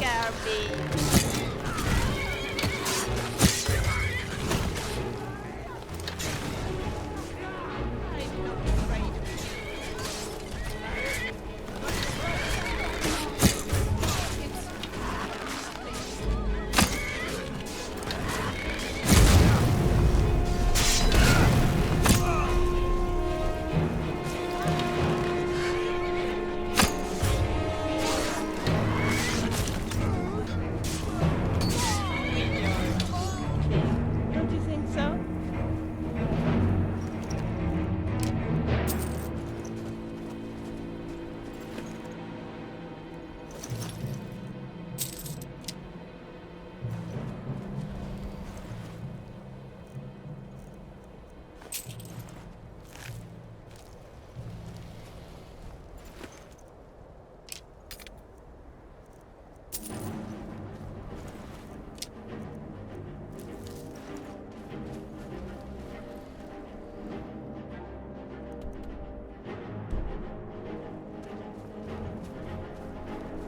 scare me.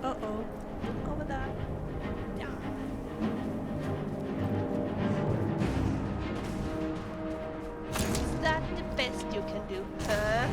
Uh-oh. Look over there. Is that the best you can do, huh?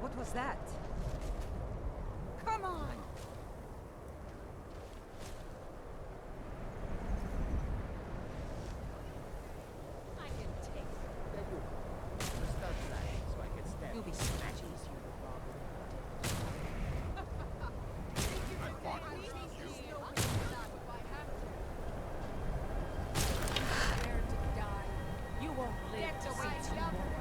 What was that? Come on! I can take it. Start flying so I can stand. You'll be scratching as you will, Bob. You won't live to see tomorrow.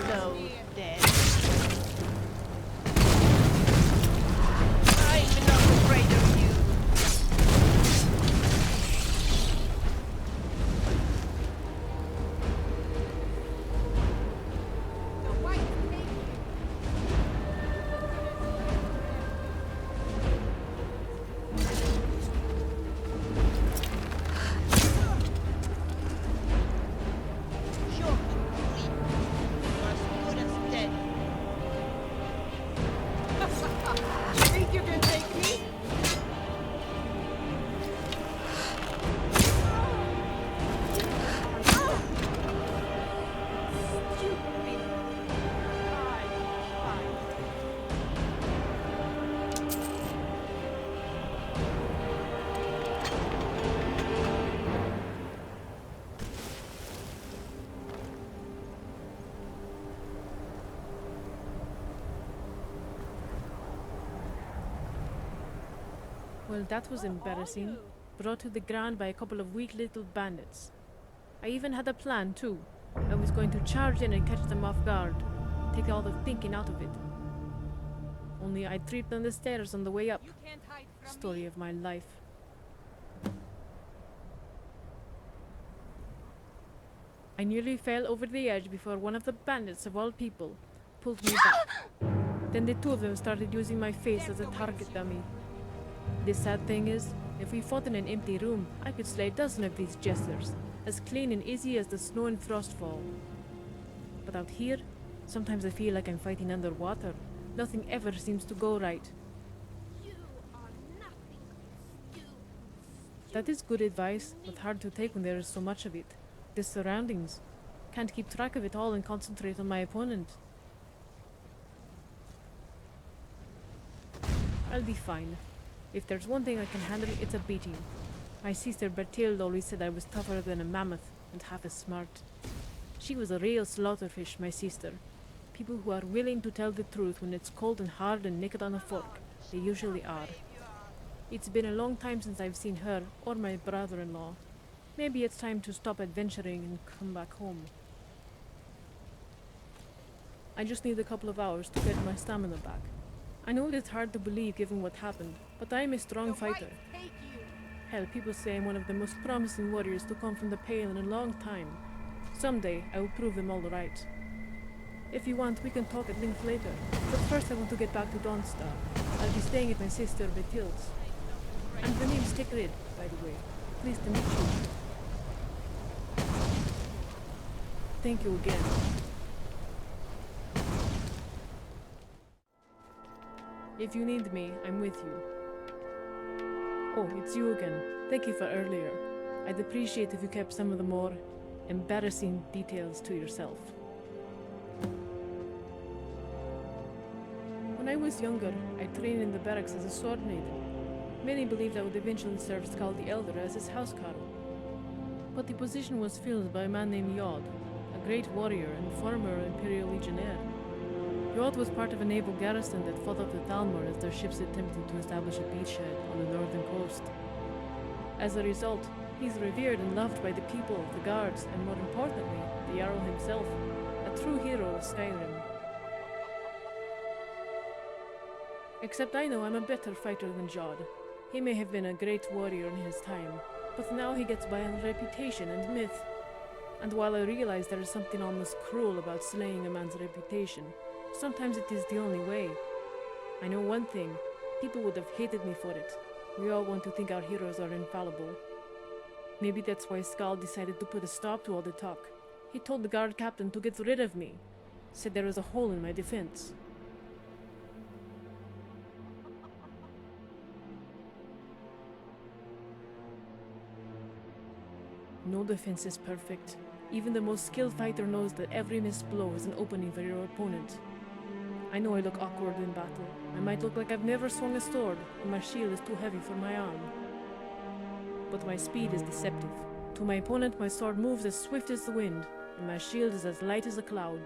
so dead. I'm not afraid of you. The white snake. Sure, sleep. You're as good as dead. Think you can take me? Stupid. Fine. Well, that was embarrassing. Brought to the ground by a couple of weak little bandits. I even had a plan, too. I was going to charge in and catch them off guard. Take all the thinking out of it. Only I tripped on the stairs on the way up. You can't hide from Story me. of my life. I nearly fell over the edge before one of the bandits, of all people, pulled me back. Then the two of them started using my face as a target dummy. The sad thing is, if we fought in an empty room, I could slay a dozen of these jesters, as clean and easy as the snow and frost fall. But out here, sometimes I feel like I'm fighting underwater. Nothing ever seems to go right. You are nothing. Stupid. That is good advice, but hard to take when there is so much of it. The surroundings. Can't keep track of it all and concentrate on my opponent. I'll be fine. If there's one thing I can handle, it's a beating. My sister Bertilde always said I was tougher than a mammoth and half as smart. She was a real slaughterfish, my sister. People who are willing to tell the truth when it's cold and hard and naked on a fork. They usually are. It's been a long time since I've seen her or my brother-in-law. Maybe it's time to stop adventuring and come back home. I just need a couple of hours to get my stamina back. I know it's hard to believe given what happened, but I am a strong fighter. Take you. Hell, people say I'm one of the most promising warriors to come from the Pale in a long time. Someday, I will prove them all right. If you want, we can talk at length later. But first I want to get back to Dawnstar. I'll be staying at my sister Bertilde's. And the name's Tigrid, by the way. Pleased to meet you. Thank you again. If you need me, I'm with you. Oh, it's you again. Thank you for earlier. I'd appreciate if you kept some of the more embarrassing details to yourself. When I was younger, I trained in the barracks as a sword maiden. Many believed I would eventually serve Skal the Elder as his housecarl. But the position was filled by a man named Yod, a great warrior and former Imperial Legionnaire. Yod was part of a naval garrison that fought off the Thalmor as their ships attempted to establish a beachhead on the northern coast. As a result, he's revered and loved by the people, the guards, and more importantly, the Jarl himself, a true hero of Skyrim. Except I know I'm a better fighter than Jod. He may have been a great warrior in his time, but now he gets by on reputation and myth. And while I realize there is something almost cruel about slaying a man's reputation, sometimes it is the only way. I know one thing, people would have hated me for it. We all want to think our heroes are infallible. Maybe that's why Skal decided to put a stop to all the talk. He told the guard captain to get rid of me. Said there was a hole in my defense. No defense is perfect. Even the most skilled fighter knows that every missed blow is an opening for your opponent. I know I look awkward in battle. I might look like I've never swung a sword, and my shield is too heavy for my arm. But my speed is deceptive. To my opponent, my sword moves as swift as the wind, and my shield is as light as a cloud.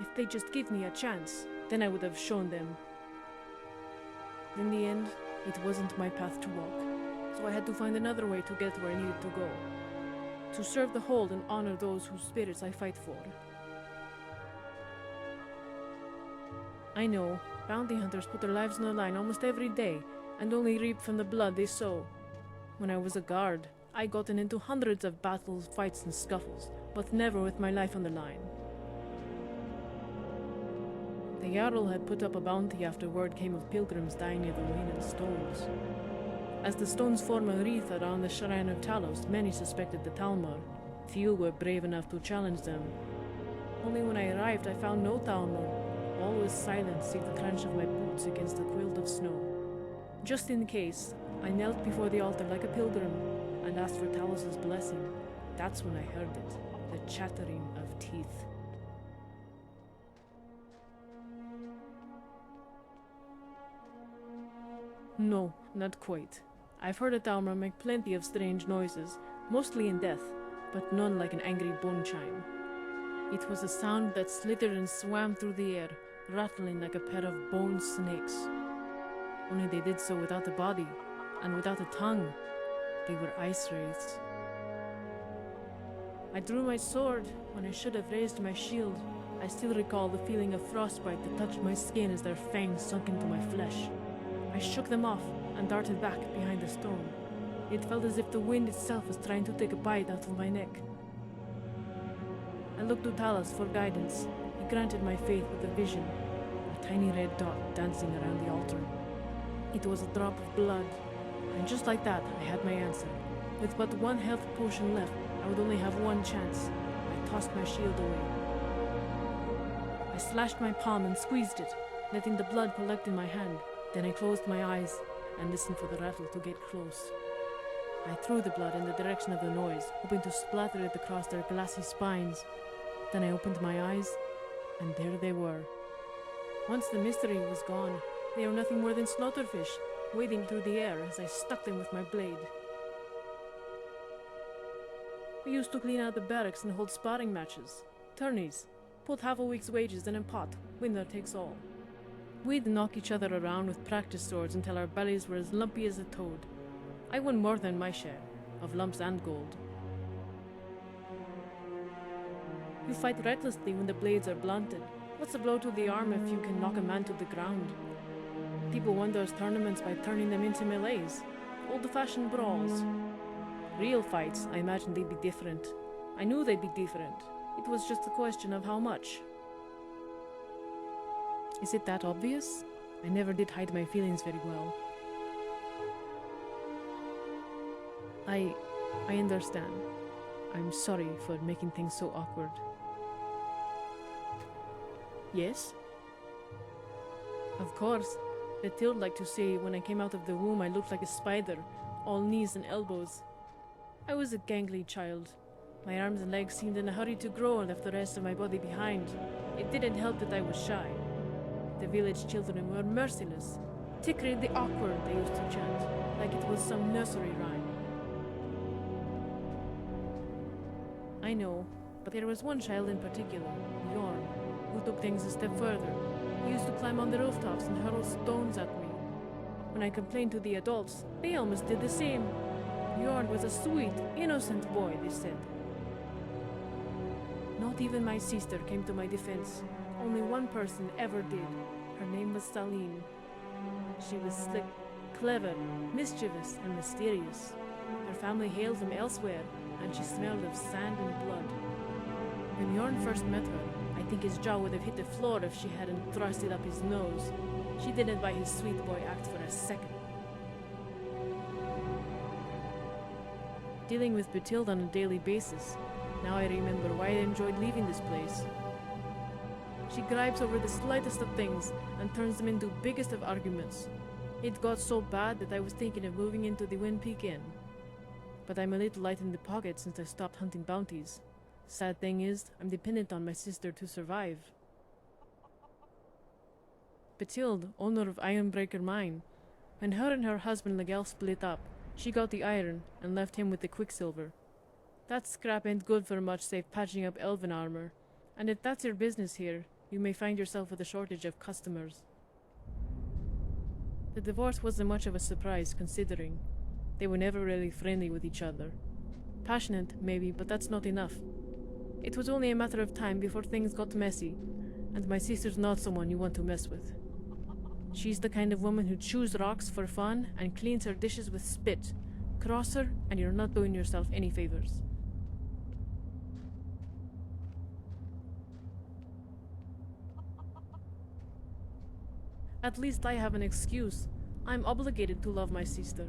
If they just give me a chance, then I would have shown them. In the end, it wasn't my path to walk, so I had to find another way to get where I needed to go. To serve the Hold and honor those whose spirits I fight for. I know, bounty hunters put their lives on the line almost every day, and only reap from the blood they sow. When I was a guard, I gotten into hundreds of battles, fights, and scuffles, but never with my life on the line. The Jarl had put up a bounty after word came of pilgrims dying near the Ruined Stones. As the stones form a wreath around the Shrine of Talos, many suspected the Talmor. Few were brave enough to challenge them. Only when I arrived I found no Talmor. All was silent save the crunch of my boots against the quilt of snow. Just in case, I knelt before the altar like a pilgrim and asked for Talos' blessing. That's when I heard it, the chattering of teeth. No, not quite. I've heard a Talmor make plenty of strange noises, mostly in death, but none like an angry bone chime. It was a sound that slithered and swam through the air, rattling like a pair of bone snakes. Only they did so without a body, and without a tongue. They were ice wraiths. I drew my sword when I should have raised my shield. I still recall the feeling of frostbite that touched my skin as their fangs sunk into my flesh. I shook them off and darted back behind the stone. It felt as if the wind itself was trying to take a bite out of my neck. I looked to Talos for guidance. He granted my faith with a vision, a tiny red dot dancing around the altar. It was a drop of blood, and just like that, I had my answer. With but one health potion left, I would only have one chance. I tossed my shield away. I slashed my palm and squeezed it, letting the blood collect in my hand. Then I closed my eyes and listened for the rattle to get close. I threw the blood in the direction of the noise, hoping to splatter it across their glassy spines. Then I opened my eyes, and there they were. Once the mystery was gone, they were nothing more than slaughterfish, wading through the air as I stuck them with my blade. We used to clean out the barracks and hold sparring matches. Tourneys. Put half a week's wages in a pot. Winner takes all. We'd knock each other around with practice swords until our bellies were as lumpy as a toad. I won more than my share, of lumps and gold. You fight recklessly when the blades are blunted. What's a blow to the arm if you can knock a man to the ground? People won those tournaments by turning them into melees, old-fashioned brawls. Real fights, I imagine they'd be different. I knew they'd be different. It was just a question of how much. Is it that obvious? I never did hide my feelings very well. I understand. I'm sorry for making things so awkward. Yes? Of course. Mathilde liked to say when I came out of the womb I looked like a spider, all knees and elbows. I was a gangly child. My arms and legs seemed in a hurry to grow and left the rest of my body behind. It didn't help that I was shy. The village children were merciless. Tikri the awkward, they used to chant, like it was some nursery rhyme. I know, but there was one child in particular, Jorn, who took things a step further. He used to climb on the rooftops and hurl stones at me. When I complained to the adults, they almost did the same. Jorn was a sweet, innocent boy, they said. Not even my sister came to my defense. Only one person ever did. Her name was Saline. She was slick, clever, mischievous, and mysterious. Her family hailed from elsewhere, and she smelled of sand and blood. When Jorn first met her, I think his jaw would have hit the floor if she hadn't thrust it up his nose. She didn't buy his sweet boy act for a second. Dealing with Mathilde on a daily basis, now I remember why I enjoyed leaving this place. She gripes over the slightest of things and turns them into biggest of arguments. It got so bad that I was thinking of moving into the Wind Peak Inn. But I'm a little light in the pocket since I stopped hunting bounties. Sad thing is, I'm dependent on my sister to survive. Mathilde, owner of Ironbreaker Mine. When her and her husband Legel split up, she got the iron and left him with the quicksilver. That scrap ain't good for much save patching up elven armor. And if that's your business here, you may find yourself with a shortage of customers. The divorce wasn't much of a surprise, considering. They were never really friendly with each other. Passionate, maybe, but that's not enough. It was only a matter of time before things got messy, and my sister's not someone you want to mess with. She's the kind of woman who chews rocks for fun and cleans her dishes with spit. Cross her, and you're not doing yourself any favors. At least I have an excuse. I'm obligated to love my sister.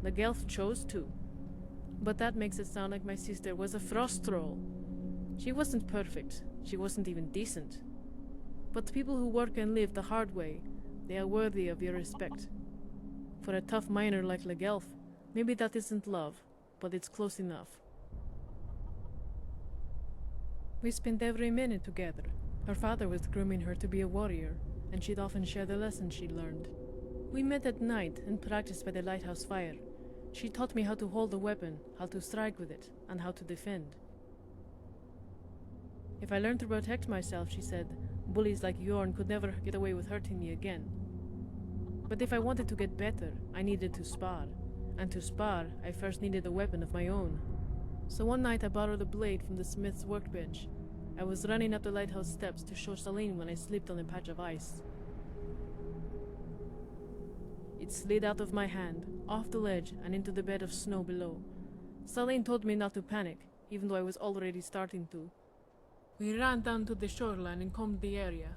The Gelf chose to. But that makes it sound like my sister was a frost troll. She wasn't perfect. She wasn't even decent. But people who work and live the hard way, they are worthy of your respect. For a tough miner like Legelf, maybe that isn't love, but it's close enough. We spent every minute together. Her father was grooming her to be a warrior, and she'd often share the lessons she'd learned. We met at night and practiced by the lighthouse fire. She taught me how to hold a weapon, how to strike with it, and how to defend. If I learned to protect myself, she said, bullies like Jorn could never get away with hurting me again. But if I wanted to get better, I needed to spar. And to spar, I first needed a weapon of my own. So one night I borrowed a blade from the smith's workbench. I was running up the lighthouse steps to show Celine when I slipped on a patch of ice. It slid out of my hand, off the ledge, and into the bed of snow below. Celine told me not to panic, even though I was already starting to. We ran down to the shoreline and combed the area.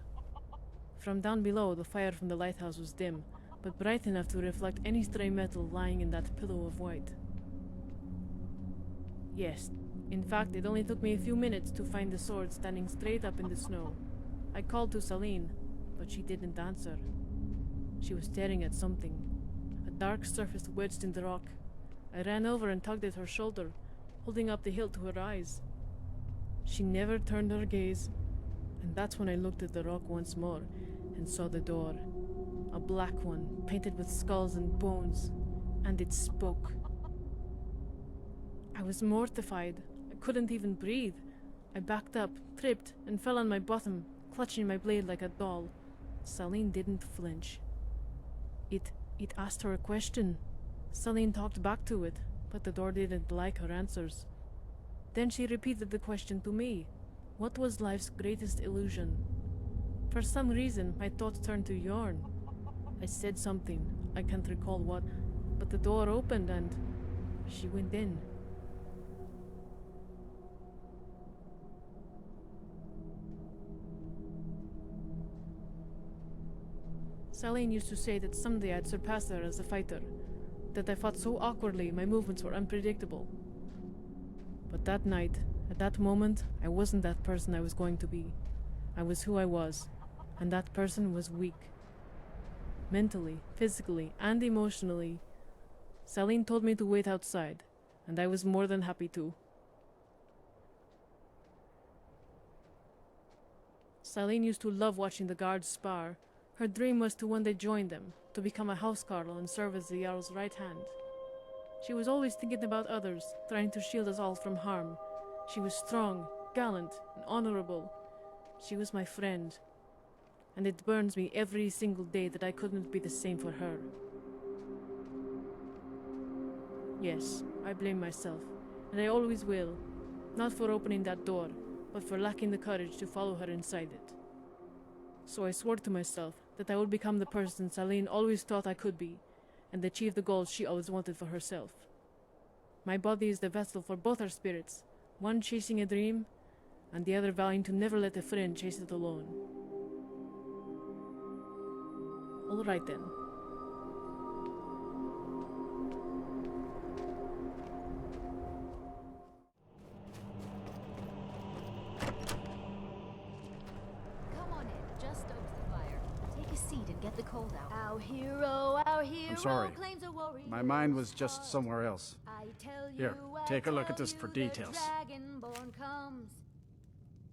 From down below, the fire from the lighthouse was dim, but bright enough to reflect any stray metal lying in that pillow of white. Yes, in fact, it only took me a few minutes to find the sword standing straight up in the snow. I called to Celine, but she didn't answer. She was staring at something, a dark surface wedged in the rock. I ran over and tugged at her shoulder, holding up the hilt to her eyes. She never turned her gaze, and that's when I looked at the rock once more and saw the door. A black one, painted with skulls and bones, and it spoke. I was mortified. I couldn't even breathe. I backed up, tripped, and fell on my bottom, clutching my blade like a doll. Celine didn't flinch. It asked her a question. Celine talked back to it, but the door didn't like her answers. Then she repeated the question to me. What was life's greatest illusion? For some reason, my thoughts turned to Jorn. I said something, I can't recall what, but the door opened and she went in. Celine used to say that someday I'd surpass her as a fighter, that I fought so awkwardly my movements were unpredictable. But that night, at that moment, I wasn't that person I was going to be. I was who I was, and that person was weak. Mentally, physically, and emotionally. Celine told me to wait outside, and I was more than happy to. Celine used to love watching the guards spar. Her dream was to one day join them, to become a housecarl and serve as the Jarl's right hand. She was always thinking about others, trying to shield us all from harm. She was strong, gallant, and honorable. She was my friend. And it burns me every single day that I couldn't be the same for her. Yes, I blame myself, and I always will. Not for opening that door, but for lacking the courage to follow her inside it. So I swore to myself that I would become the person Celine always thought I could be, and achieve the goals she always wanted for herself. My body is the vessel for both our spirits, one chasing a dream, and the other vowing to never let a friend chase it alone. All right then. Come on in, just stoked the fire. Take a seat and get the cold out. Our hero I'm sorry. claims a warrior. My mind was just somewhere else. I tell you, Here, I take a look tell at this for you, the details. Dragonborn comes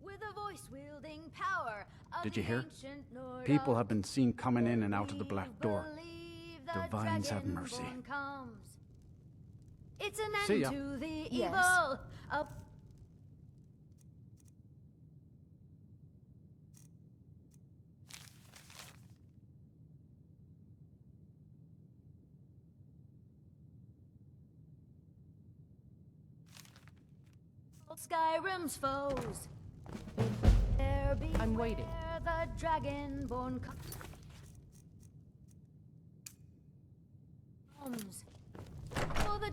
with a voice wielding power of Did you the hear? ancient Nord People of have been seen coming in and out of the believe, black door. believe the Divines have mercy. Dragonborn comes. It's an See end ya. to the Yes. evil of Skyrim's foes. There I'm waiting. beware the dragonborn comes. For the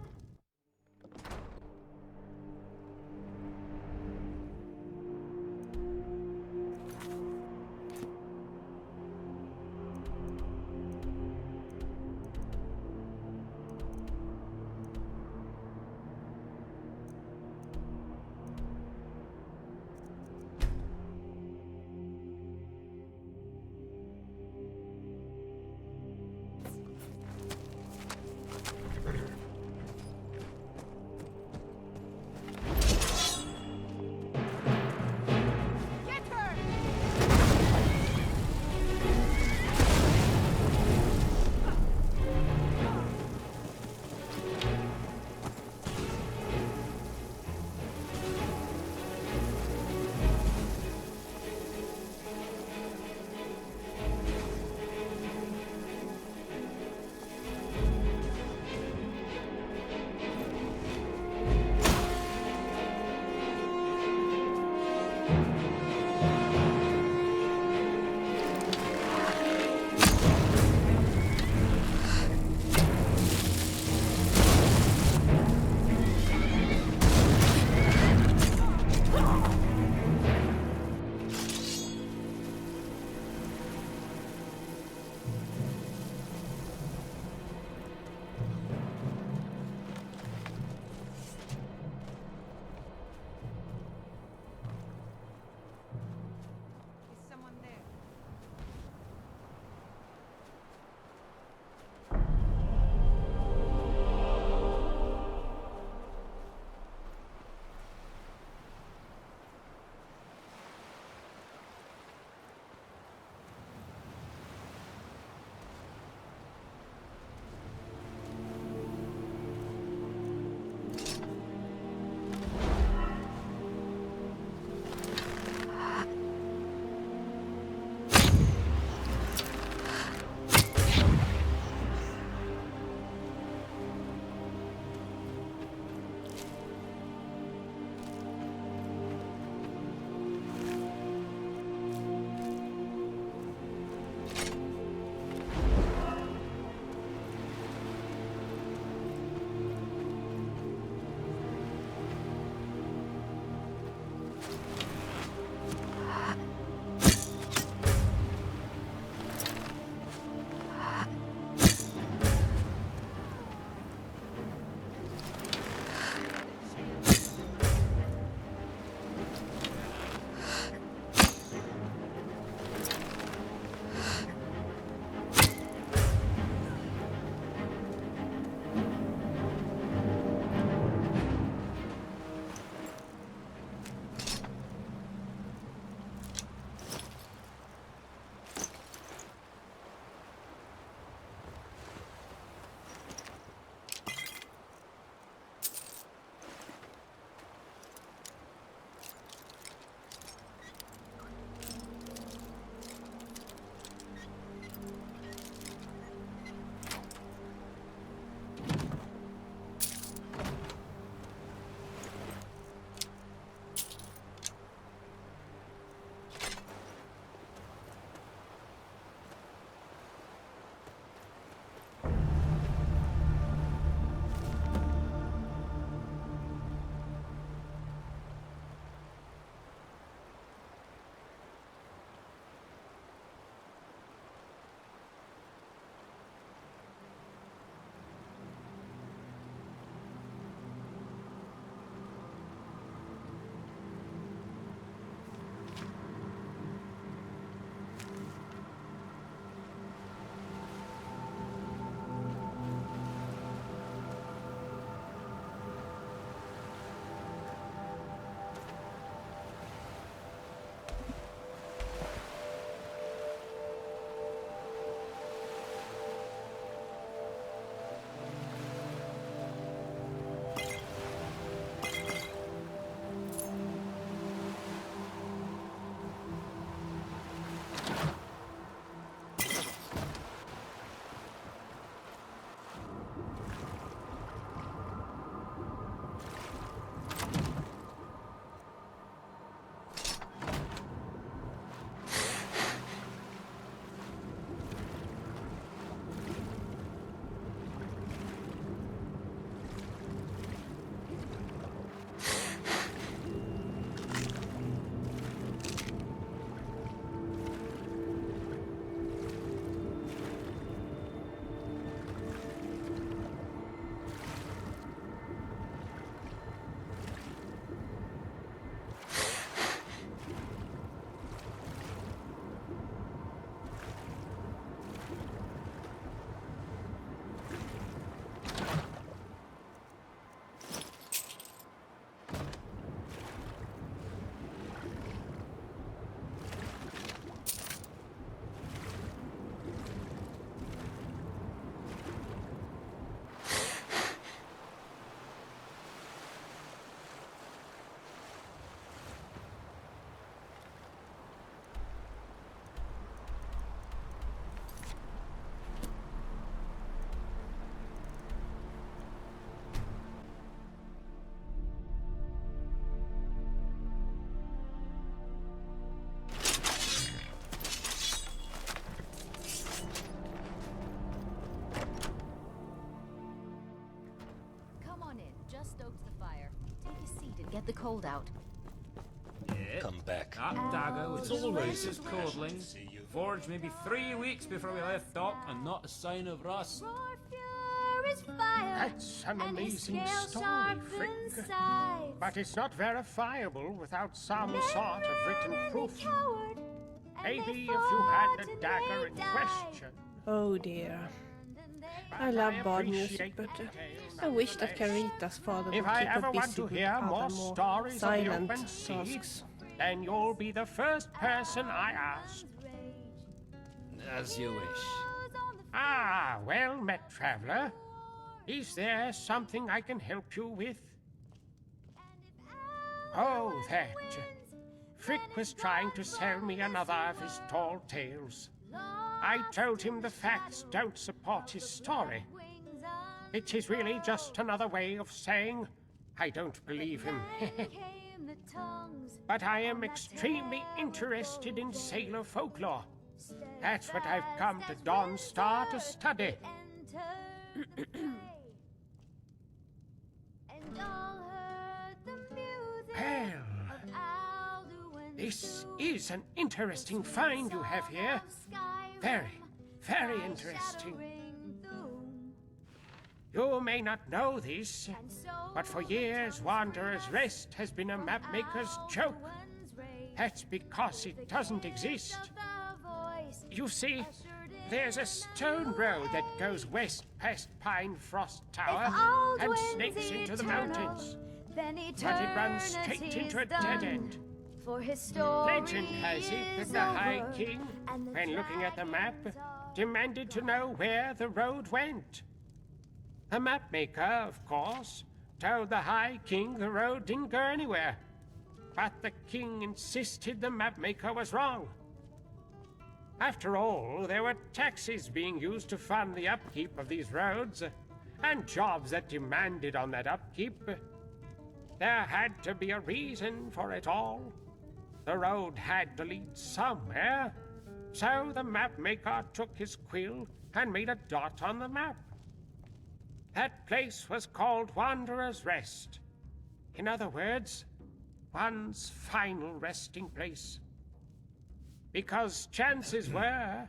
Is someone there? the cold out. Come back. That dagger was always his codlings. Forged maybe 3 weeks before we left dock, and not a sign of rust. That's an amazing story, Frick. But it's not verifiable without some sort of written proof. Maybe if you had the dagger in question. Oh dear. I love bard music, but I wish that Carita's father would If keep I her ever want busy to with hear other more more stories of the silent open sea, tasks. then you'll be the first person I ask. As you wish. Ah, well met, traveler. Is there something I can help you with? Oh, that. Frick was trying to sell me another of his tall tales. I told him the facts don't support his story. It is really just another way of saying I don't believe him. But I am extremely interested in sailor folklore. That's what I've come to Dawnstar to study. Well, this is an interesting find you have here. Very, very interesting. You may not know this, but for years Wanderer's Rest has been a mapmaker's joke. That's because it doesn't exist. You see, there's a stone road that goes west past Pine Frost Tower and snakes into the mountains. But it runs straight into a dead end. Legend has it that the High King, when looking at the map, demanded to know where the road went. The mapmaker, of course, told the High King the road didn't go anywhere. But the king insisted the mapmaker was wrong. After all, there were taxes being used to fund the upkeep of these roads, and jobs that demanded on that upkeep. There had to be a reason for it all. The road had to lead somewhere, so the mapmaker took his quill and made a dot on the map. That place was called Wanderer's Rest. In other words, one's final resting place. Because chances were,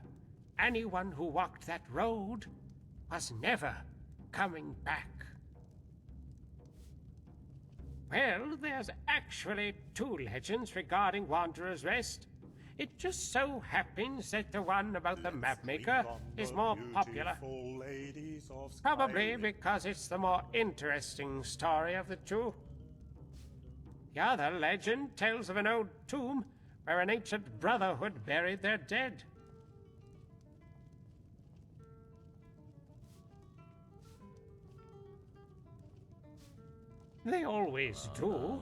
anyone who walked that road was never coming back. Well, there's actually 2 legends regarding Wanderer's Rest. It just so happens that the one about the mapmaker is more popular. Probably because it's the more interesting story of the 2. The other legend tells of an old tomb where an ancient brotherhood buried their dead. They always do.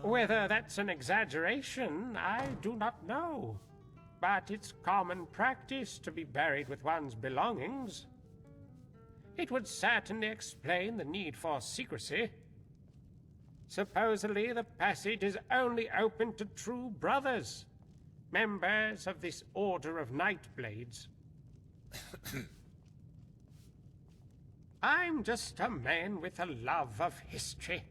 Whether that's an exaggeration, I do not know. But it's common practice to be buried with one's belongings. It would certainly explain the need for secrecy. Supposedly, the passage is only open to true brothers, members of this order of Nightblades. I'm just a man with a love of history.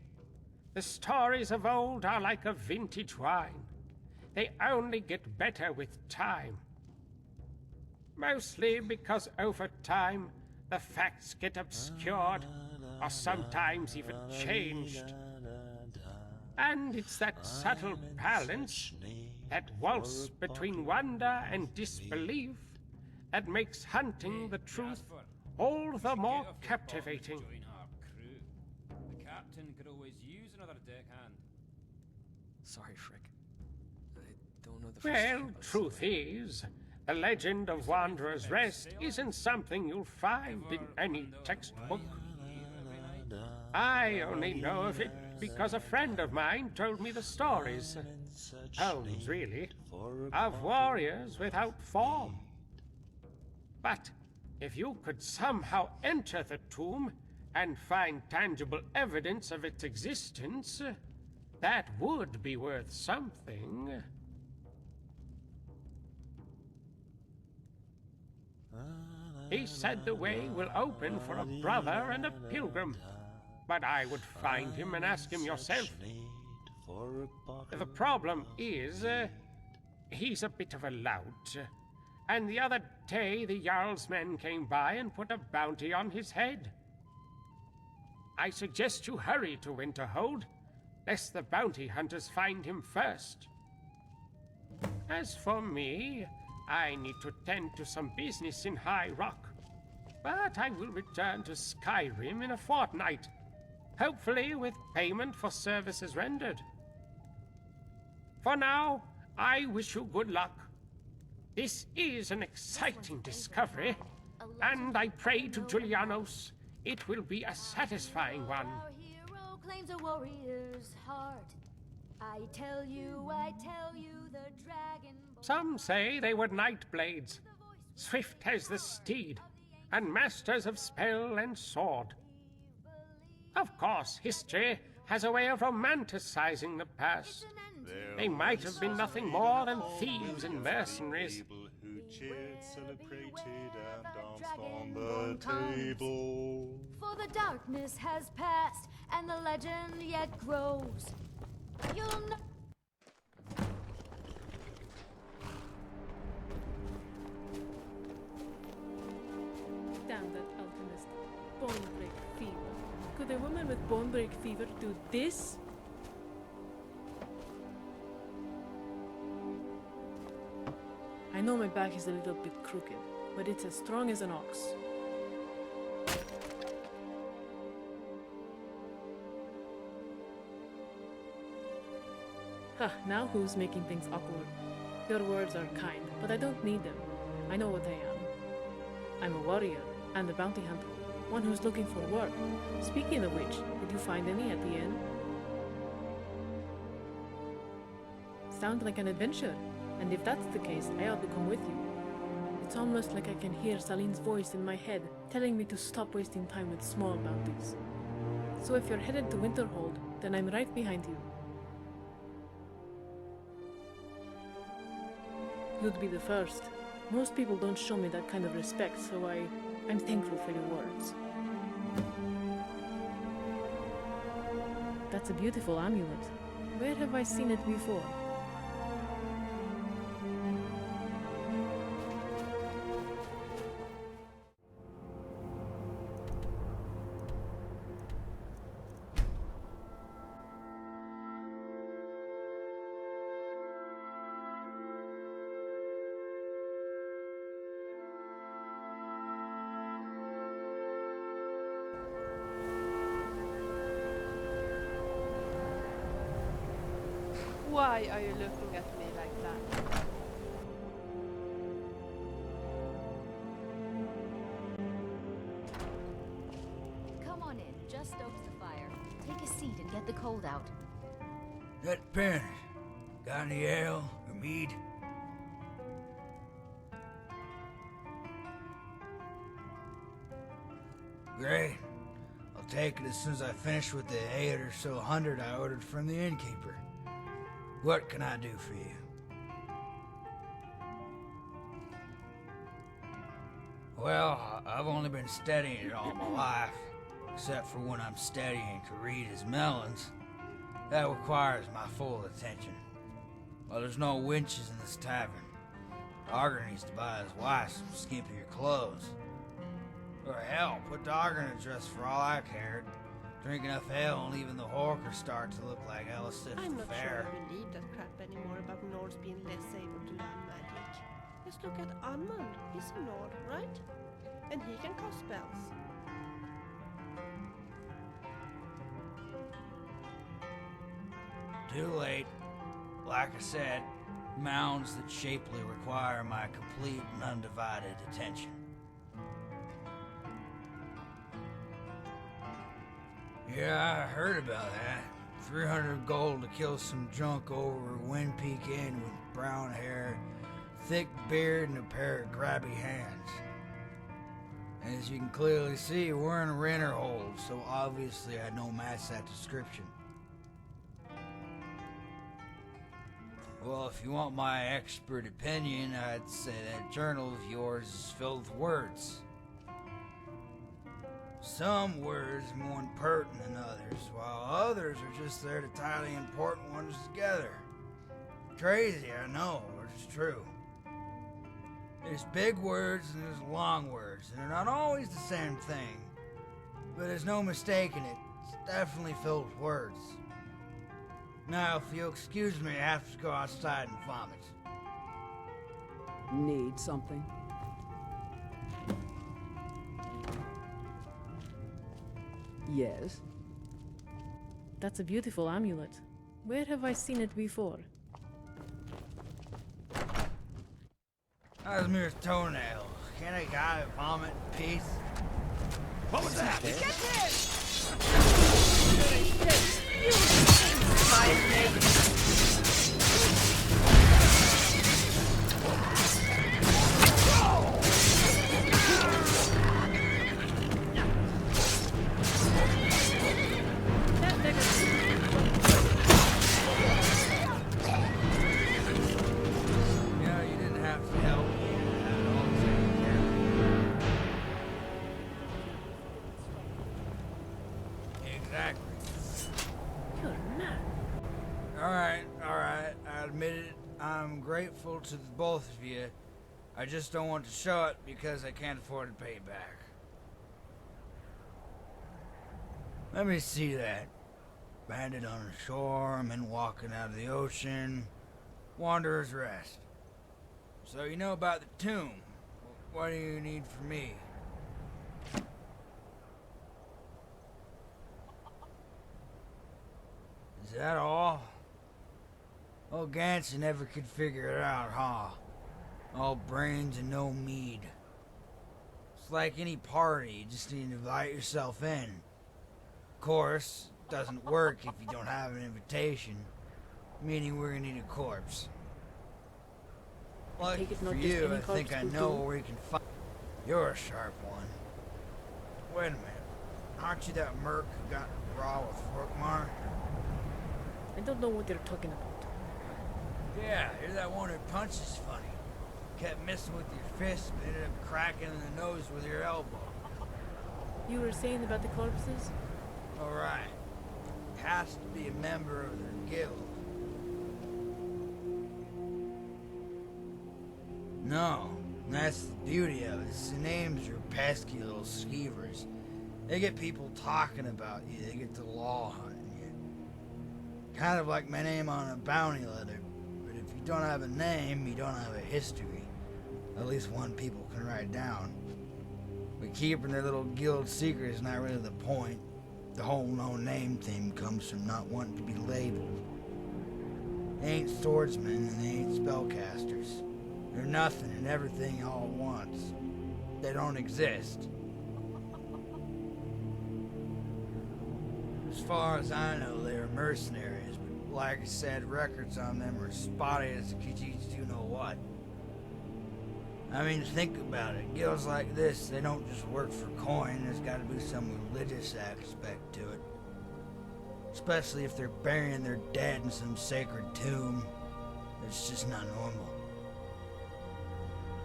The stories of old are like a vintage wine. They only get better with time. Mostly because over time, the facts get obscured, or sometimes even changed. And it's that subtle balance, that waltz between wonder and disbelief, that makes hunting the truth all the more captivating. The captain could always use another deckhand. Sorry, Frick. I don't know the Well, truth is, the legend of Wanderer's Rest isn't something you'll find in any textbook. I only know of it because a friend of mine told me the stories. Poems, really, of warriors without form. But if you could somehow enter the tomb and find tangible evidence of its existence, that would be worth something. He said the way will open for a brother and a pilgrim, but I would find him and ask him yourself. The problem is, he's a bit of a lout. And the other day, the Jarl's men came by and put a bounty on his head. I suggest you hurry to Winterhold, lest the bounty hunters find him first. As for me, I need to tend to some business in High Rock. But I will return to Skyrim in a fortnight, hopefully with payment for services rendered. For now, I wish you good luck. This is an exciting discovery, and I pray to Julianos it will be a satisfying one. Our hero claims a warrior's heart. I tell you, the dragon. Some say they were Nightblades, swift as the steed, and masters of spell and sword. Of course, history has a way of romanticizing the past. They might have been nothing more than thieves and mercenaries. Who cheered, celebrated, and danced on the table. For the darkness has passed, and the legend yet grows. You'll know. Damn that alchemist. Bonebreak fever. Could a woman with bonebreak fever do this? I know my back is a little bit crooked, but it's as strong as an ox. Ha, now who's making things awkward? Your words are kind, but I don't need them. I know what I am. I'm a warrior and a bounty hunter, one who's looking for work. Speaking of which, did you find any at the end? Sounds like an adventure, and if that's the case, I ought to come with you. It's almost like I can hear Salene's voice in my head, telling me to stop wasting time with small bounties. So if you're headed to Winterhold, then I'm right behind you. You'd be the first. Most people don't show me that kind of respect, so I'm thankful for your words. That's a beautiful amulet. Where have I seen it before? Why are you looking at me like that? Come on in, just stoked the fire. Take a seat and get the cold out. That pen, got any ale or mead? Great. I'll take it as soon as I finish with the 8 or so hundred I ordered from the innkeeper. What can I do for you? Well, I've only been studying it all my life, except for when I'm studying Karita's melons. That requires my full attention. Well, there's no winches in this tavern. Dogger needs to buy his wife some skimpier clothes. Or hell, put Dogger in a dress for all I cared. Drink enough ale and even the hawker start to look like Alice at I'm the not fair. sure you need that crap anymore about Nords being less able to learn magic. Just look at Anmund. He's a Nord, right? And he can cast spells. Too late. Like I said, mounds that shapely require my complete and undivided attention. Yeah, I heard about that. 300 gold to kill some drunk over Wind Peak Inn with brown hair, thick beard, and a pair of grabby hands. As you can clearly see, we're in a renter hold, so obviously I don't match that description. Well, if you want my expert opinion, I'd say that journal of yours is filled with words. Some words are more important than others, while others are just there to tie the important ones together. Crazy, I know, but it's true. There's big words and there's long words, and they're not always the same thing. But there's no mistaking it, it's definitely filled with words. Now, if you'll excuse me, I have to go outside and vomit. Need something? Yes? That's a beautiful amulet. Where have I seen it before? How's mere toenails? Can't a guy vomit in peace? What was that? Get him! Yeah, you didn't have to help me. Exactly. You're mad. Alright, I admit it. I'm grateful to the both of you. I just don't want to show it because I can't afford to pay it back. Let me see that. Bandit on the shore, men walking out of the ocean, Wanderer's Rest. So you know about the tomb. What do you need from me? Is that all? Old Ganson never could figure it out, huh? All brains and no mead. It's like any party, you just need to invite yourself in. Of course, it doesn't work if you don't have an invitation, meaning we're gonna need a corpse. Like Take it for not just you, any I think corpse I will know do. where you can find. You're a sharp one. Wait a minute. Aren't you that merc who got raw with Forkmar? I don't know what you're talking about. Yeah, you're that one who punches funny. Kept messing with your fist, but ended up cracking in the nose with your elbow. You were saying about the corpses? Alright. Has to be a member of their guild. No, that's the beauty of it. The names are pesky little skeevers. They get people talking about you. They get the law hunting you. Kind of like my name on a bounty letter. But if you don't have a name, you don't have a history. At least one people can write down. But keeping their little guild secret is not really the point. The whole no-name thing comes from not wanting to be labeled. They ain't swordsmen and they ain't spellcasters. They're nothing and everything all at once. They don't exist. As far as I know, they are mercenaries, but like I said, records on them are spotty as the Kijis do know what. I mean, think about it. Guilds like this, they don't just work for coin. There's got to be some religious aspect to it. Especially if they're burying their dead in some sacred tomb. It's just not normal.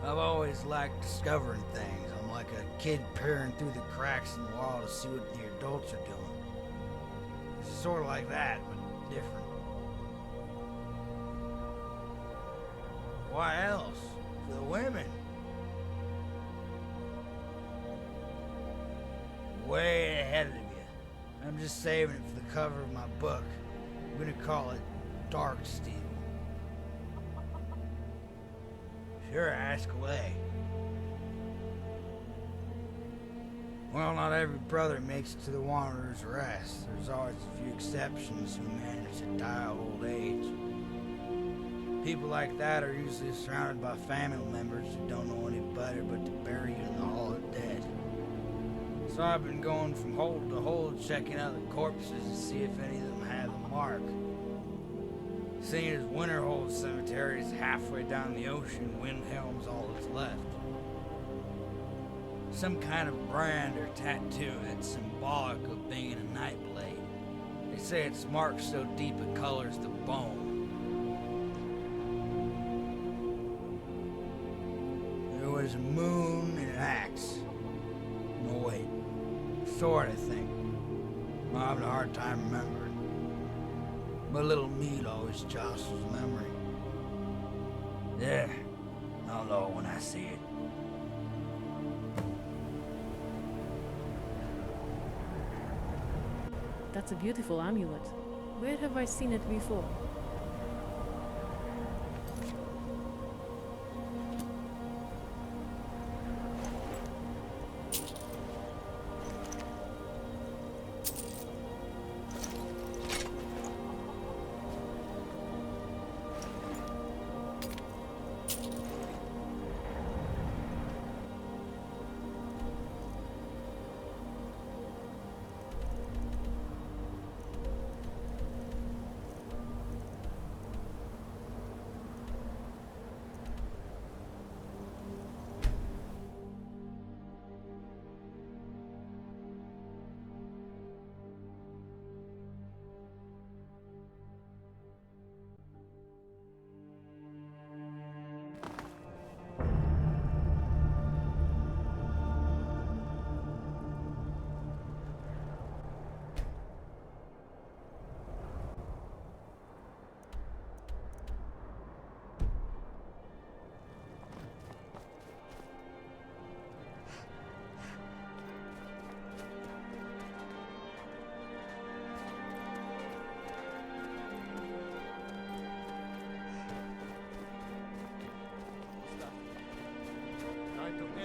I've always liked discovering things. I'm like a kid peering through the cracks in the wall to see what the adults are doing. It's sort of like that, but different. Why else? For the women. Way ahead of you. I'm just saving it for the cover of my book. I'm gonna call it Darkened Steel. Sure, ask away. Well, not every brother makes it to the Wanderer's Rest. There's always a few exceptions who manage to die of old age. People like that are usually surrounded by family members who don't know any better but to bury you in the Hall of Dead. So I've been going from hold to hold checking out the corpses to see if any of them have the mark. Seeing as Winterhold Cemetery is halfway down the ocean, Windhelm's all that's left. Some kind of brand or tattoo that's symbolic of being a Nightblade. They say it's marked so deep it colors the bone. There was a moon and an axe. No wait, sort of thing. I'm having a hard time remembering. But little meat always jostles memory. Yeah, I'll know when I see it. That's a beautiful amulet. Where have I seen it before?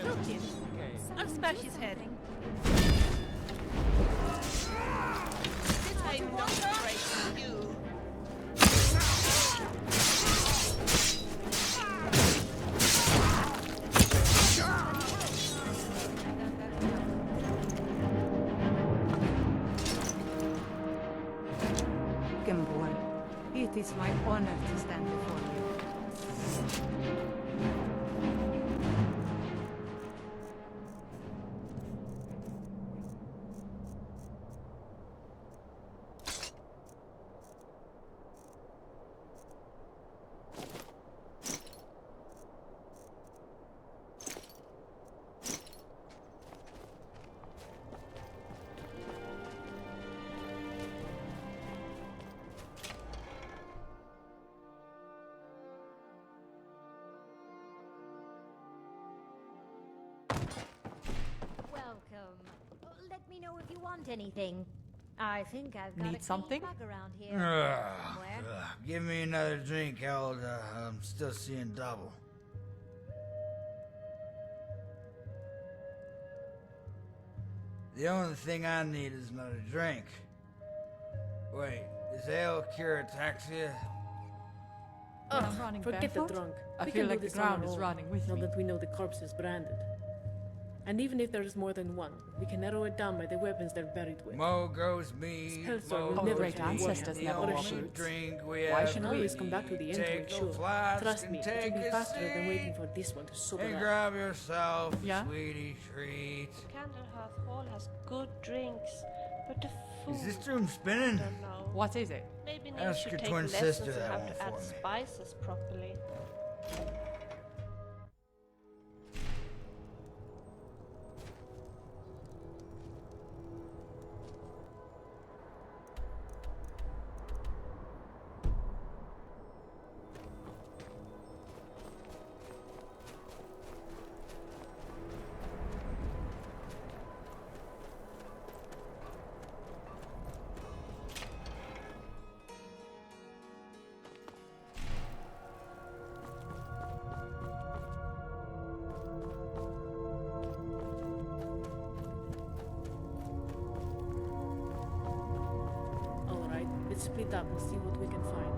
Look it. I'll smash his head. This I won't break you. Boy, it is my honor to stand before you. Welcome. Let me know if you want anything. I think I've got Need a clean something? mug around here. Somewhere. Give me another drink, Elder. I'm still seeing double. The only thing I need is another drink. Wait, is ale cure ataxia? Ugh, running forget barefoot? the drunk. I We feel can do like the this on our ground is own, running with now me. that we know the corpse is branded. And even if there is more than one, we can narrow it down by the weapons they're buried with. Mo grows meat. Spells are Mo will Our never great tell you what ancestors happened. never What a wore shame. boots. Drink we Why have should I we? always come back to the end Take to it, a sure. flask Trust and me, take it'll be a faster than seat. waiting for this one to sober And up. grab yourself Yeah? a sweetie treat. Candlehearth Hall has good drinks, but the food. Is this room spinning? I don't know. What is it? Maybe Neil Ask should your take twin lessons sister and that have one to add for me. spices properly. Alright, let's split up and see what we can find.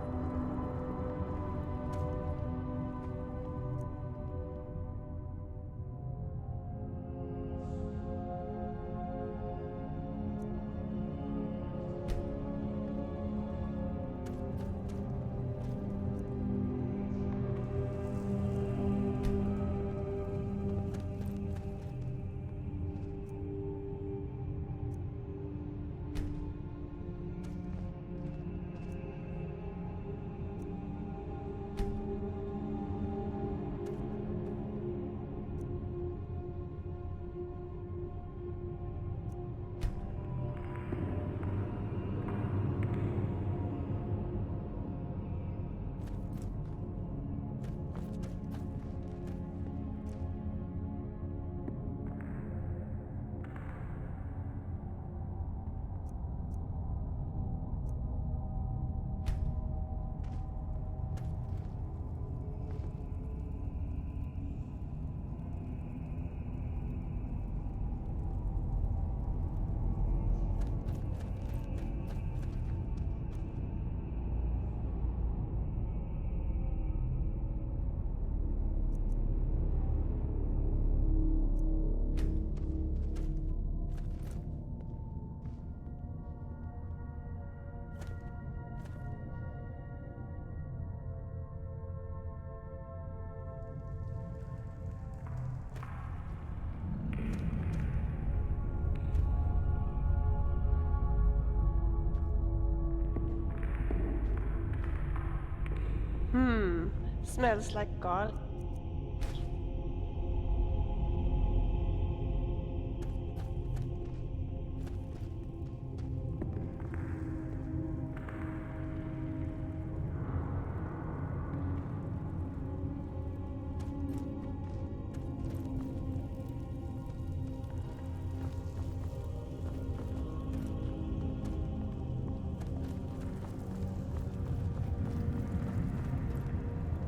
Smells like garlic.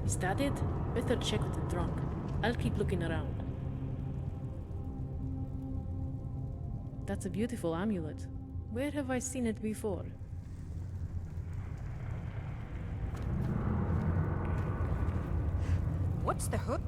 Is that it? Better check with the trunk. I'll keep looking around. That's a beautiful amulet. Where have I seen it before? What's the hook?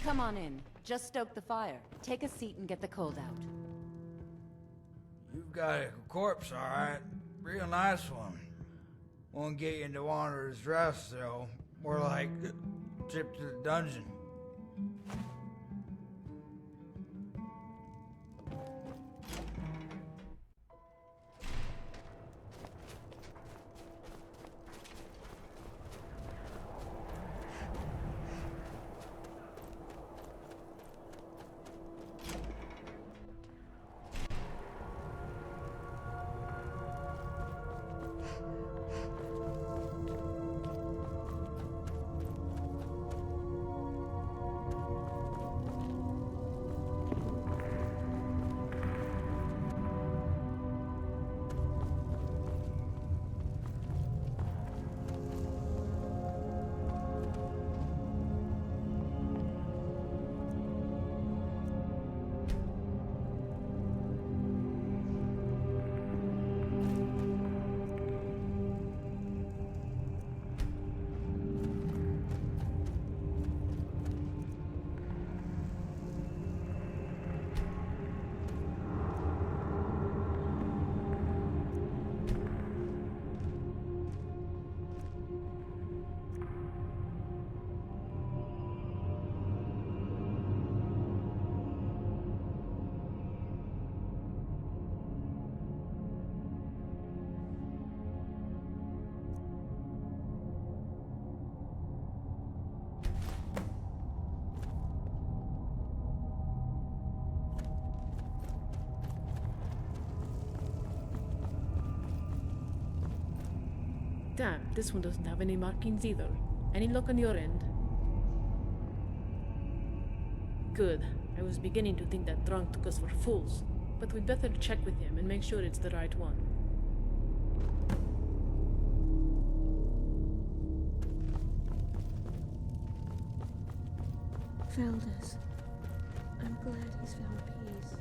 Come on in. Just stoke the fire. Take a seat and get the cold out. You've got a corpse, alright. Real nice one. Won't get you into Wanderer's Rest, though. More like a trip to the dungeon. Damn, this one doesn't have any markings either. Any luck on your end? Good. I was beginning to think that drunk took us for fools, but we'd better check with him and make sure it's the right one. Felders. I'm glad he's found peace.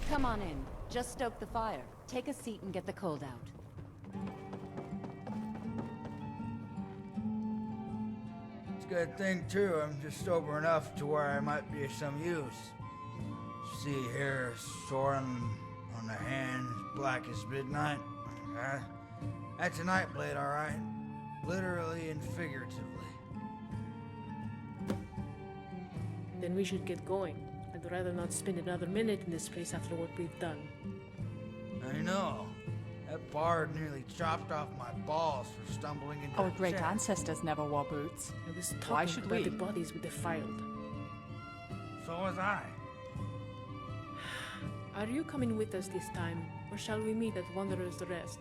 Come on in. Just stoke the fire. Take a seat and get the cold out. It's a good thing, too. I'm just sober enough to where I might be of some use. See hair soaring on the hand, black as midnight. That's a night blade, all right. Literally and figuratively. Then we should get going. I'd rather not spend another minute in this place after what we've done. I know. That bard nearly chopped off my balls for stumbling into Our the great chat. ancestors never wore boots. I was Why talking should about we? the bodies we defiled. So was I. Are you coming with us this time, or shall we meet at Wanderer's Rest?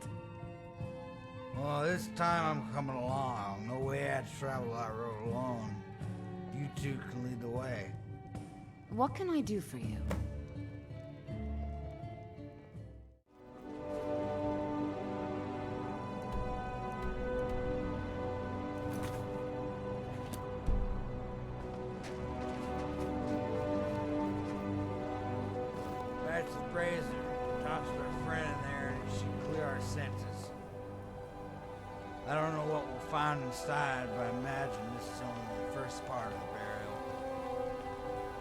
Well, this time I'm coming along. No way I'd travel that road alone. You two can lead the way. What can I do for you? razor, talks to her friend in there, and it should clear our senses. I don't know what we'll find inside, but I imagine this is only the first part of the burial.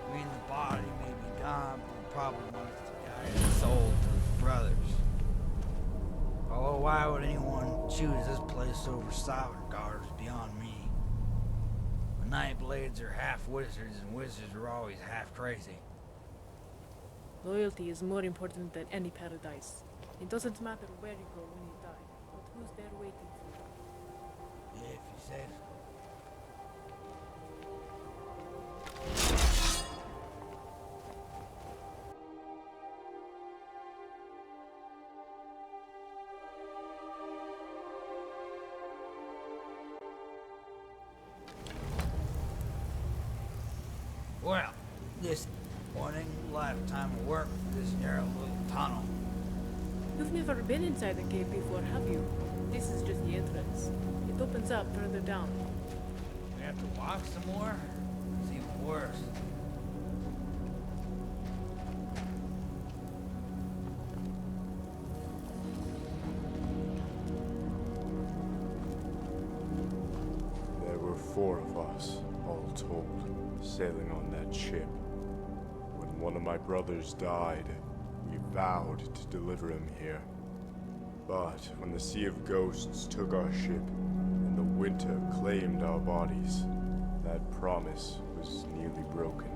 I mean, the body may be gone, but we probably want it to guide his soul to his brothers. Although why would anyone choose this place over Silent Guard is beyond me. The Nightblades are half wizards, and wizards are always half crazy. Loyalty is more important than any paradise. It doesn't matter where you go when you die, but who's there waiting for you. Yeah, if you say so. Well, this one lifetime of work for this narrow little tunnel. You've never been inside the cave before, have you? This is just the entrance. It opens up further down. We have to walk some more? It's even worse. There were 4 of us, all told, sailing on that ship. When one of my brothers died, we vowed to deliver him here. But when the Sea of Ghosts took our ship, and the winter claimed our bodies, that promise was nearly broken.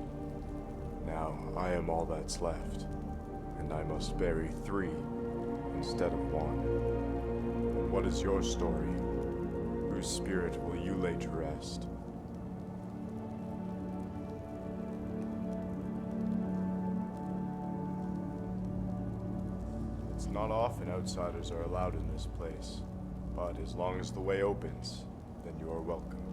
Now I am all that's left, and I must bury 3 instead of 1. And what is your story? Whose spirit will you lay to rest? It's not often outsiders are allowed in this place, but as long as the way opens, then you are welcome.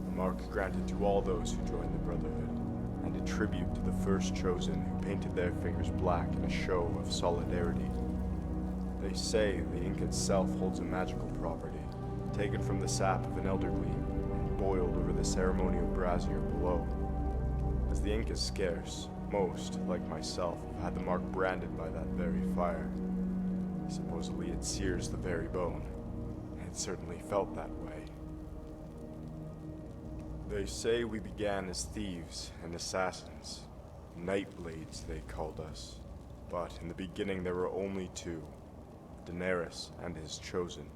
A mark granted to all those who join the Brotherhood, and a tribute to the first chosen who painted their fingers black in a show of solidarity. They say the ink itself holds a magical property, taken from the sap of an elder gleam and boiled over the ceremonial brazier below. As the ink is scarce, most, like myself, have had the mark branded by that very fire. Supposedly it sears the very bone. It certainly felt that way. They say we began as thieves and assassins. Nightblades, they called us. But in the beginning there were only 2, Daenerys and his chosen.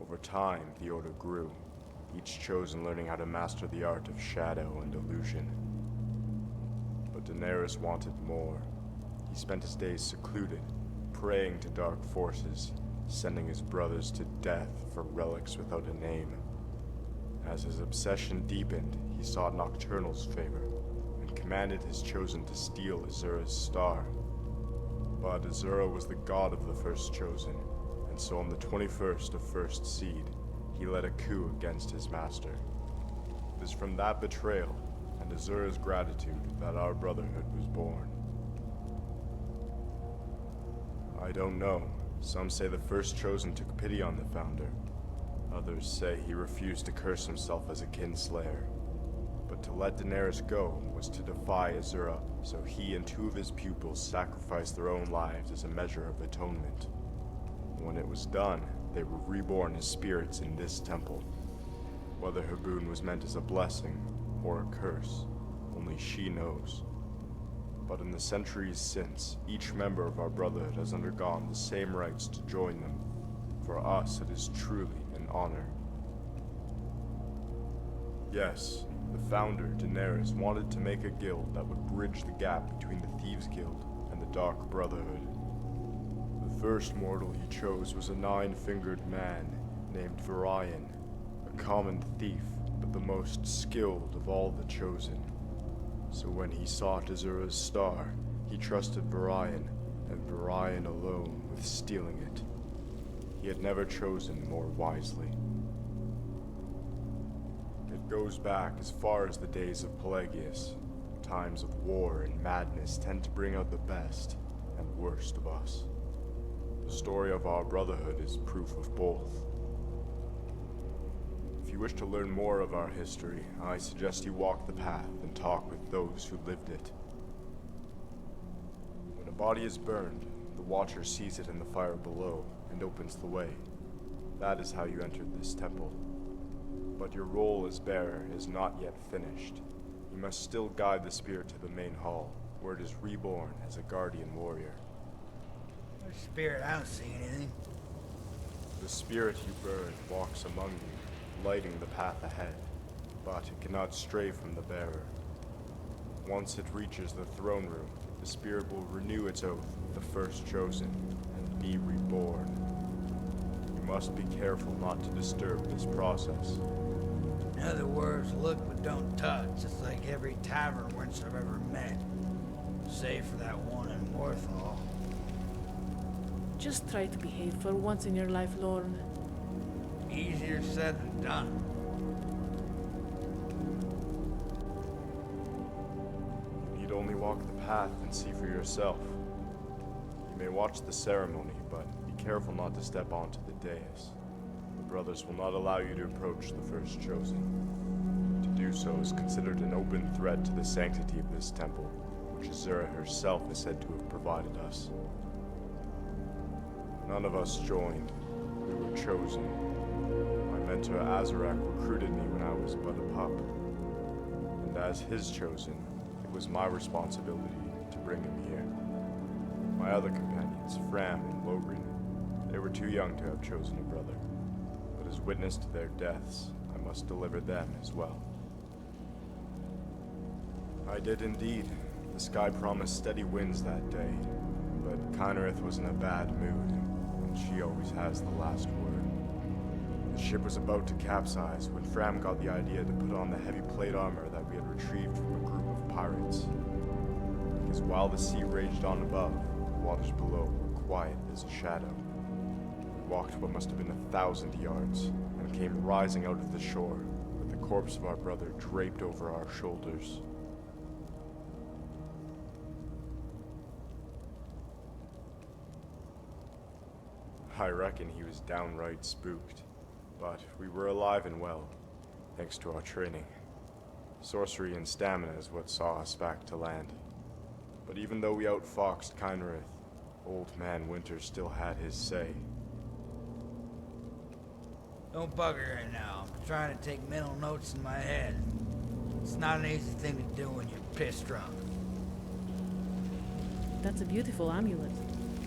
Over time, the order grew, each chosen learning how to master the art of shadow and illusion. But Daenerys wanted more. He spent his days secluded, praying to dark forces, sending his brothers to death for relics without a name. As his obsession deepened, he sought Nocturnal's favor, and commanded his chosen to steal Azura's star. But Azura was the god of the first chosen, and so on the 21st of First Seed, he led a coup against his master. It is from that betrayal and Azura's gratitude that our Brotherhood was born. I don't know. Some say the first chosen took pity on the founder. Others say he refused to curse himself as a kinslayer. But to let Daenerys go was to defy Azura, so he and 2 of his pupils sacrificed their own lives as a measure of atonement. When it was done, they were reborn as spirits in this temple. Whether her boon was meant as a blessing or a curse, only she knows. But in the centuries since, each member of our Brotherhood has undergone the same rites to join them. For us, it is truly an honor. Yes, the founder, Daenerys, wanted to make a guild that would bridge the gap between the Thieves Guild and the Dark Brotherhood. The first mortal he chose was a 9-fingered man named Varian, a common thief, but the most skilled of all the chosen. So when he sought Azura's star, he trusted Varian, and Varian alone, with stealing it. He had never chosen more wisely. It goes back as far as the days of Pelagius. Times of war and madness tend to bring out the best and worst of us. The story of our Brotherhood is proof of both. If you wish to learn more of our history, I suggest you walk the path and talk with those who lived it. body is burned, the Watcher sees it in the fire below and opens the way. That is how you entered this temple. But your role as bearer is not yet finished. You must still guide the spirit to the main hall, where it is reborn as a guardian warrior. Spirit, I don't see anything. The spirit you burn walks among you, lighting the path ahead, but it cannot stray from the bearer. Once it reaches the throne room, the spirit will renew its oath with the first chosen and be reborn. You must be careful not to disturb this process. In other words, look but don't touch. It's like every tavern wench I've ever met. Save for that one in Morthal. Just try to behave for once in your life, Lorne. Easier said than done. You need only walk the path and see for yourself. You may watch the ceremony, but be careful not to step onto the dais. The brothers will not allow you to approach the first chosen. To do so is considered an open threat to the sanctity of this temple, which Azura herself is said to have provided us. None of us joined. We were chosen. My mentor Azarak recruited me when I was but a pup. And as his chosen, it was my responsibility to bring him here. My other companions, Fram and Logrin, they were too young to have chosen a brother. But as witness to their deaths, I must deliver them as well. I did indeed. The sky promised steady winds that day, but Kynareth was in a bad mood. She always has the last word. The ship was about to capsize when Fram got the idea to put on the heavy plate armor that we had retrieved from a group of pirates. Because while the sea raged on above, the waters below were quiet as a shadow. We walked what must have been 1,000 yards, and came rising out of the shore, with the corpse of our brother draped over our shoulders. I reckon he was downright spooked, but we were alive and well, thanks to our training. Sorcery and stamina is what saw us back to land. But even though we outfoxed Kynareth, Old Man Winter still had his say. Don't bugger right now. I'm trying to take mental notes in my head. It's not an easy thing to do when you're pissed drunk. That's a beautiful amulet.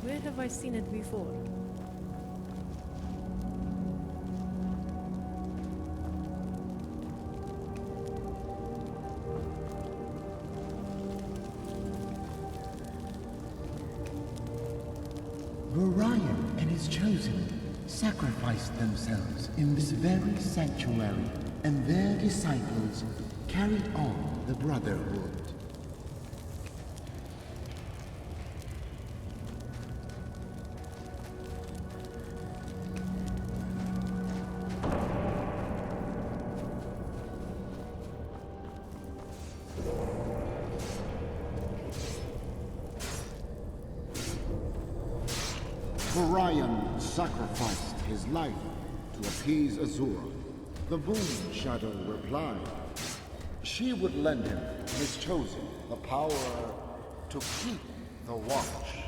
Where have I seen it before? Rorion and his chosen sacrificed themselves in this very sanctuary, and their disciples carried on the Brotherhood. Rorion sacrificed his life to appease Azura. The Moon Shadow replied, she would lend him, his chosen, the power to keep the watch.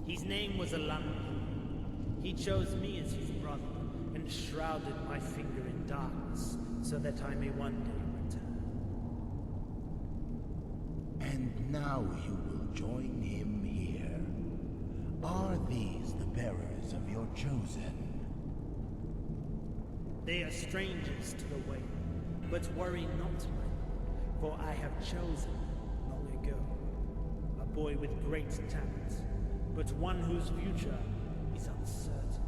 His name was Alana. He chose me as his brother and shrouded my finger in darkness so that I may one day return. And now you will join him here. Are these the bearers of your chosen? They are strangers to the way, but worry not, for I have chosen long ago a boy with great talent, but one whose future is uncertain.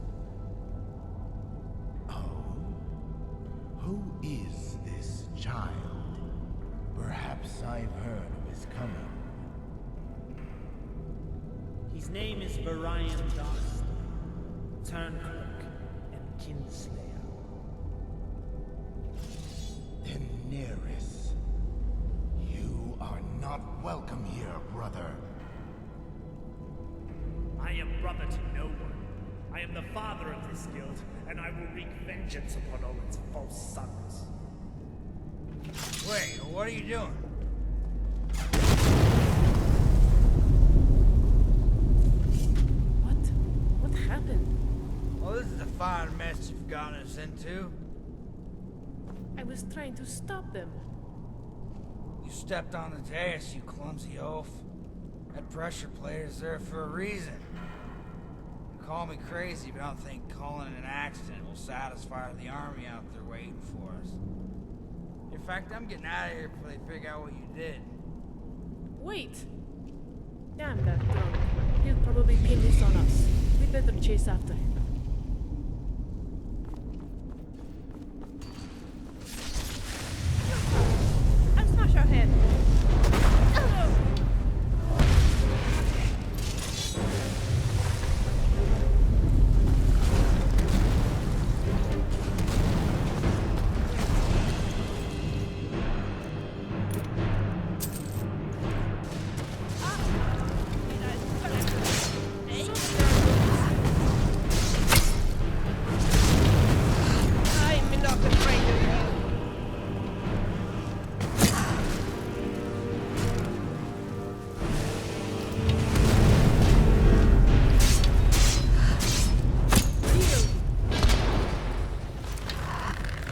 Oh? Who is this child? Perhaps I've heard of his coming. His name is Varian Darkstone, Turncloak and Kinslayer. Daenerys, you are not welcome here, brother. I am brother to no one. I am the father of this guild, and I will wreak vengeance upon all its false sons. Wait, what are you doing? What happened? Oh, this is a fine mess you've gotten us into. I was trying to stop them. You stepped on the dais, you clumsy oaf. That pressure plate is there for a reason. You call me crazy, but I don't think calling it an accident will satisfy the army out there waiting for us. In fact, I'm getting out of here before they figure out what you did. Wait! Damn that drunk. He'll probably pin this on us. We better chase after him. I'll smash your head. I'm not afraid of you.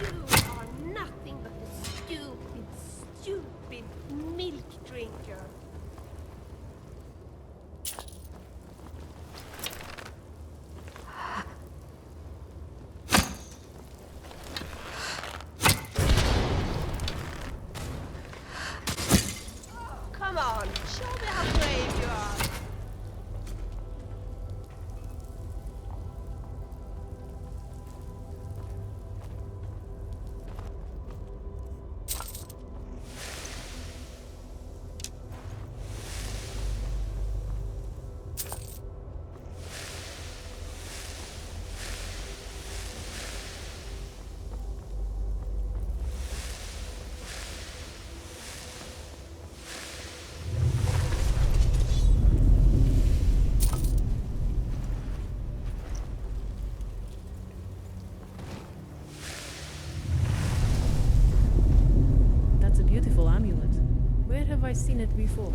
You are nothing but a stupid, stupid milk drinker. Come on, show me how brave you are. That's a beautiful amulet. Where have I seen it before?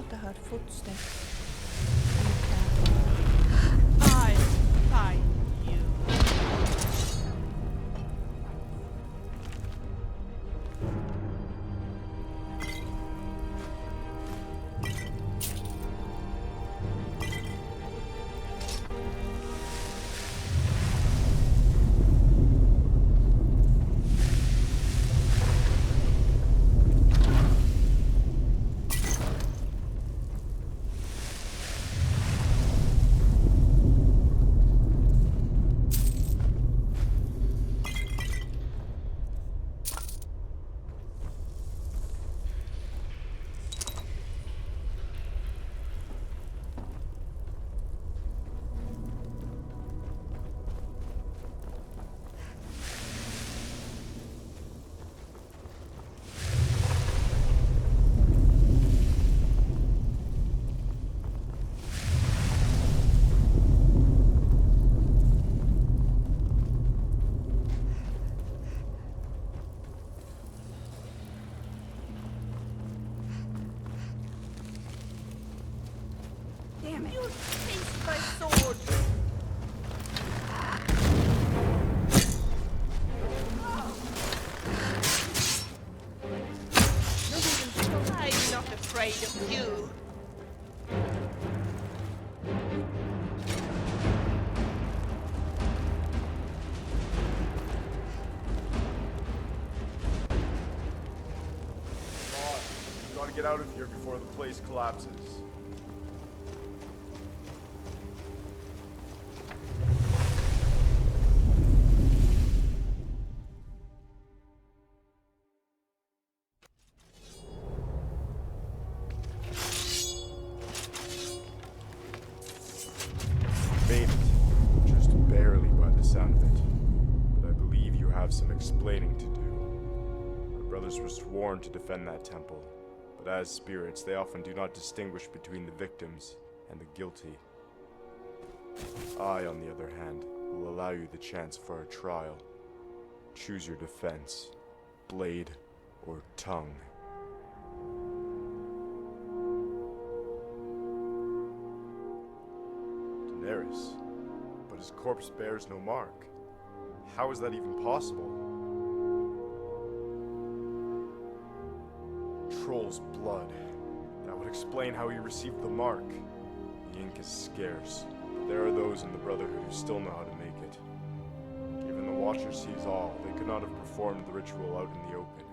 thought I heard footsteps. I find you. Damn it. You chased my sword. I'm not afraid of you. Come on, we gotta get out of here before the place collapses. Made it, just barely by the sound of it. But I believe you have some explaining to do. My brothers were sworn to defend that temple, but as spirits, they often do not distinguish between the victims and the guilty. I, on the other hand, will allow you the chance for a trial. Choose your defense, blade or tongue. Daenerys, but his corpse bears no mark. How is that even possible? Troll's blood. That would explain how he received the mark. The ink is scarce, but there are those in the Brotherhood who still know how to make it. Given the Watcher sees all, they could not have performed the ritual out in the open,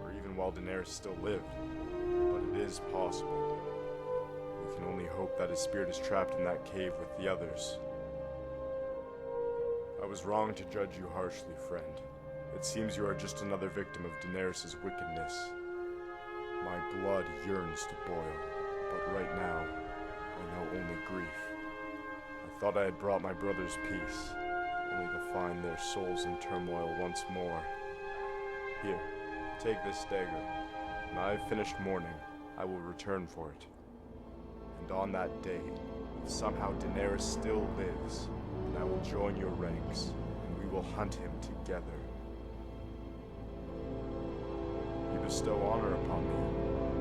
or even while Daenerys still lived. But it is possible. We can only hope that his spirit is trapped in that cave with the others. I was wrong to judge you harshly, friend. It seems you are just another victim of Daenerys' wickedness. My blood yearns to boil, but right now, I know only grief. I thought I had brought my brothers peace, only to find their souls in turmoil once more. Here, take this dagger. When I have finished mourning, I will return for it. And on that day, if somehow Daenerys still lives, then I will join your ranks, and we will hunt him together. You bestow honor upon me,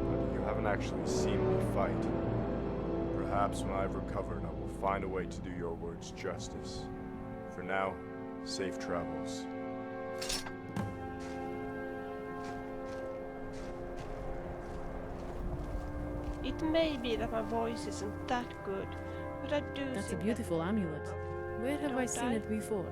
but you haven't actually seen me fight. Perhaps when I've recovered, I will find a way to do your words justice. For now, safe travels. It may be that my voice isn't that good, but I do That's a think beautiful amulet. Where have I seen it before?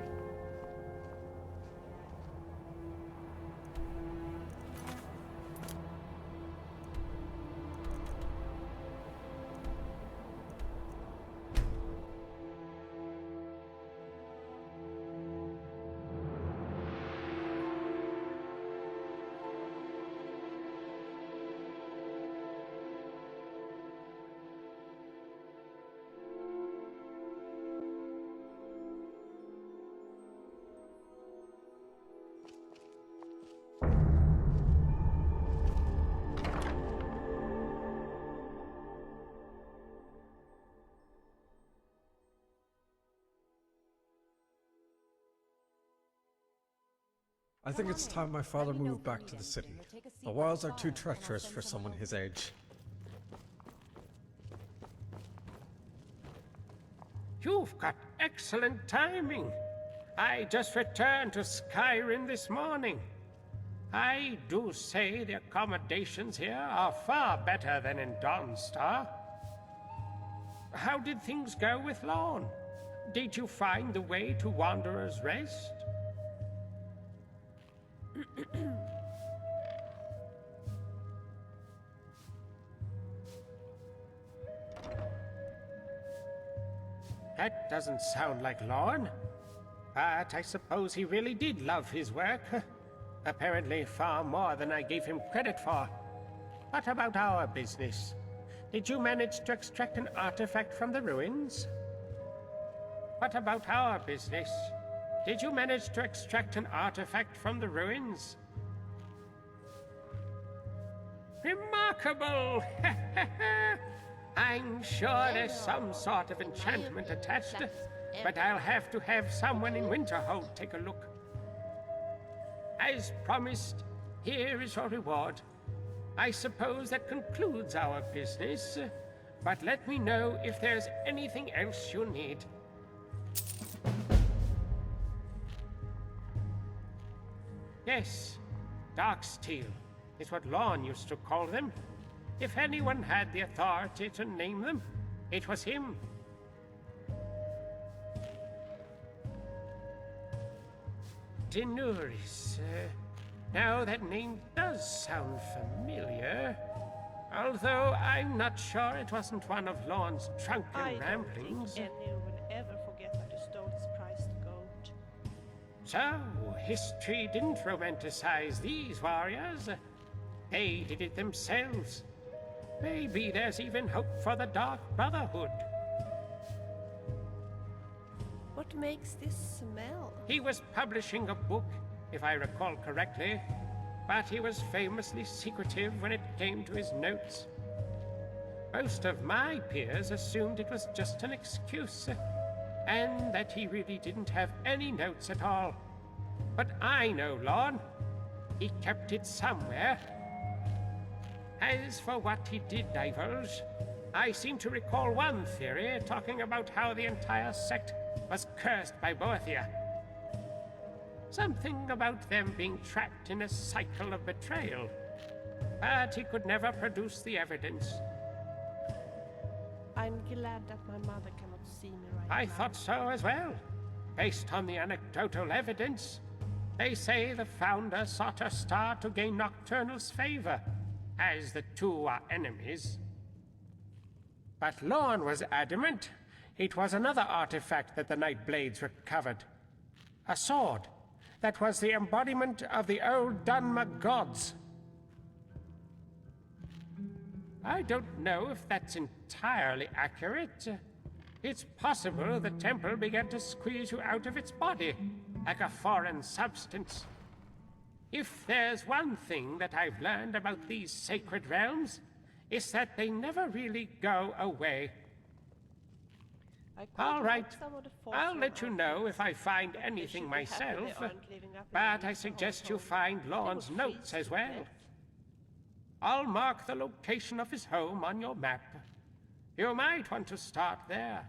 I think it's time my father moved back to the city. The wilds are too treacherous for someone his age. You've got excellent timing. I just returned to Skyrim this morning. I do say the accommodations here are far better than in Dawnstar. How did things go with Lorne? Did you find the way to Wanderer's Rest? That doesn't sound like Lorne. But I suppose he really did love his work. Apparently far more than I gave him credit for. What about our business? Did you manage to extract an artifact from the ruins? What about our business? Did you manage to extract an artifact from the ruins? Remarkable! I'm sure there's some sort of enchantment attached, but I'll have to have someone in Winterhold take a look. As promised, here is your reward. I suppose that concludes our business, but let me know if there's anything else you need. Yes, Dark Steel is what Lorne used to call them. If anyone had the authority to name them, it was him. Denuris. Now that name does sound familiar. Although I'm not sure it wasn't one of Lorne's drunken ramblings. I don't think anyone will ever forget that you stole his prized gold. So, history didn't romanticize these warriors. They did it themselves. Maybe there's even hope for the Dark Brotherhood. What makes this smell? He was publishing a book, if I recall correctly, but he was famously secretive when it came to his notes. Most of my peers assumed it was just an excuse, and that he really didn't have any notes at all. But I know Lorne. He kept it somewhere. As for what he did divulge, I seem to recall one theory talking about how the entire sect was cursed by Boethia. Something about them being trapped in a cycle of betrayal. But he could never produce the evidence. I'm glad that my mother cannot see me right now. I thought so as well. Based on the anecdotal evidence, they say the founder sought a star to gain Nocturnal's favor, as the two are enemies. But Lorne was adamant it was another artifact that the Nightblades recovered. A sword that was the embodiment of the old Dunmer gods. I don't know if that's entirely accurate. It's possible the temple began to squeeze you out of its body, like a foreign substance. If there's one thing that I've learned about these sacred realms, it's that they never really go away. All right, I'll let you know if I find anything myself, but I suggest you find Lorne's notes as well. I'll mark the location of his home on your map. You might want to start there.